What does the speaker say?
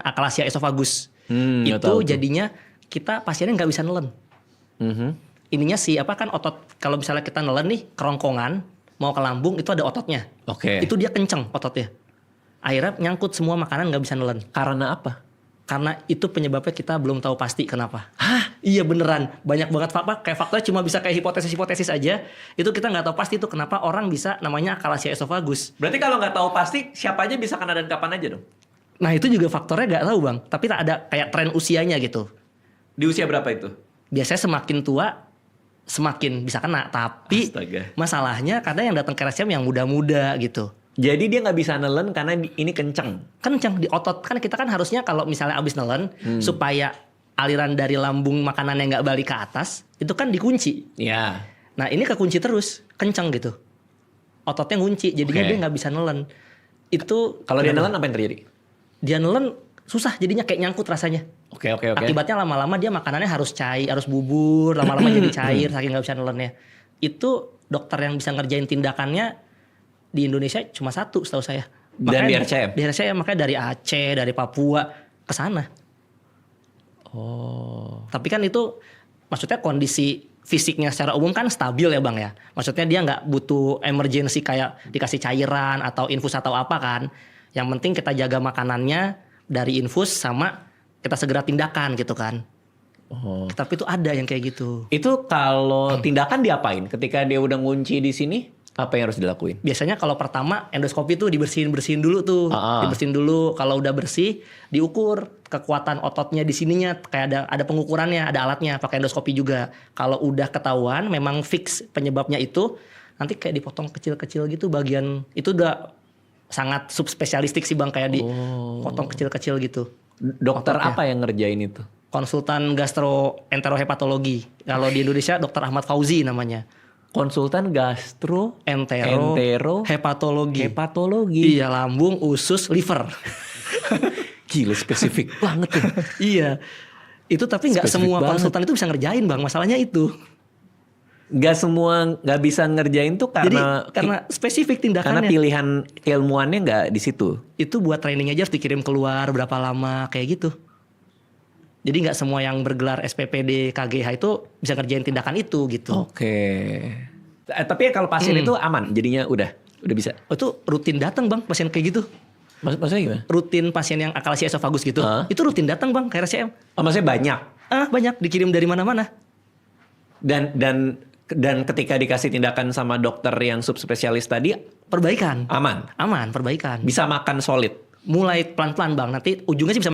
Achalasia esophagus. Nggak Itu tahu tuh. jadinya kita pasiennya nggak bisa nelen. Ininya sih apa kan otot, kalau misalnya kita nelen nih kerongkongan mau ke lambung itu ada ototnya. Oke. Itu dia kenceng ototnya. Akhirnya nyangkut semua makanan nggak bisa nelen. Karena apa? Karena itu penyebabnya kita belum tahu pasti kenapa. Hah? Iya beneran. Banyak banget kayak faktornya cuma bisa kayak hipotesis aja. Itu kita nggak tahu pasti itu kenapa orang bisa namanya Achalasia esophagus. Berarti kalau nggak tahu pasti siapa aja bisa kena dan kapan aja dong? Nah itu juga faktornya nggak tahu bang. Tapi tak ada kayak tren usianya gitu. Di usia berapa itu? Biasanya semakin tua semakin bisa kena. Tapi Astaga. masalahnya kadang yang datang ke RSCM yang muda-muda gitu. Jadi dia nggak bisa nelen karena ini kenceng. Kenceng di otot. Kan kita kan harusnya kalau misalnya abis nelen supaya aliran dari lambung makanannya nggak balik ke atas, itu kan dikunci. Ya. Nah ini kekunci terus, kenceng gitu. Ototnya ngunci, jadinya Oke. dia nggak bisa nelen. Itu Kalau dia nelen apa yang terjadi? dia nelen susah, jadinya kayak nyangkut rasanya. Oke. Akibatnya lama-lama dia makanannya harus cair, harus bubur, lama-lama jadi cair, saking nggak bisa nelennya. Itu dokter yang bisa ngerjain tindakannya di Indonesia cuma satu setahu saya. Dan di RCM? Di RCM, makanya dari Aceh, dari Papua ke sana. Oh. Tapi kan itu maksudnya kondisi fisiknya secara umum kan stabil ya bang ya. Maksudnya dia nggak butuh emergency kayak dikasih cairan atau infus atau apa kan. Yang penting kita jaga makanannya dari infus sama kita segera tindakan gitu kan. Oh. Tapi itu ada yang kayak gitu. Itu kalau tindakan diapain? Ketika dia udah ngunci di sini, apa yang harus dilakuin? Biasanya kalau pertama endoskopi tuh dibersihin dulu tuh. Dibersihin dulu. Kalau udah bersih diukur kekuatan ototnya di sininya, kayak ada pengukurannya, ada alatnya, pakai endoskopi juga. Kalau udah ketahuan memang fix penyebabnya itu, nanti kayak dipotong kecil-kecil gitu bagian itu udah sangat subspesialistik sih bang, kayak dipotong kecil-kecil gitu. Dokter Ototnya. apa yang ngerjain itu? Konsultan gastroenterohepatologi. Kalau di Indonesia Dr. Ahmad Fauzi namanya. Konsultan gastro Hepatologi. hepatologi. Iya, lambung, usus, liver. Gila spesifik banget tuh. Iya. Itu tapi nggak Spesifik semua banget. konsultan itu bisa ngerjain bang. Masalahnya itu. Nggak bisa ngerjain tuh Jadi karena karena spesifik karena tindakannya. pilihan ilmuannya nggak di situ. Itu buat training aja harus dikirim keluar berapa lama kayak gitu. Jadi nggak semua yang bergelar SPPD KGH itu bisa ngerjain tindakan itu gitu. Oke. Tapi kalau pasien itu aman, jadinya udah bisa. Itu rutin datang bang pasien kayak gitu. Maksudnya gimana? Rutin pasien yang Achalasia esophagus gitu. Itu rutin datang bang ke RSCM. Oh, maksudnya banyak. Banyak dikirim dari mana-mana. Dan ketika dikasih tindakan sama dokter yang subspesialis tadi, Perbaikan. aman. Aman, perbaikan. Bisa makan solid. Mulai pelan-pelan bang. Nanti ujungnya sih bisa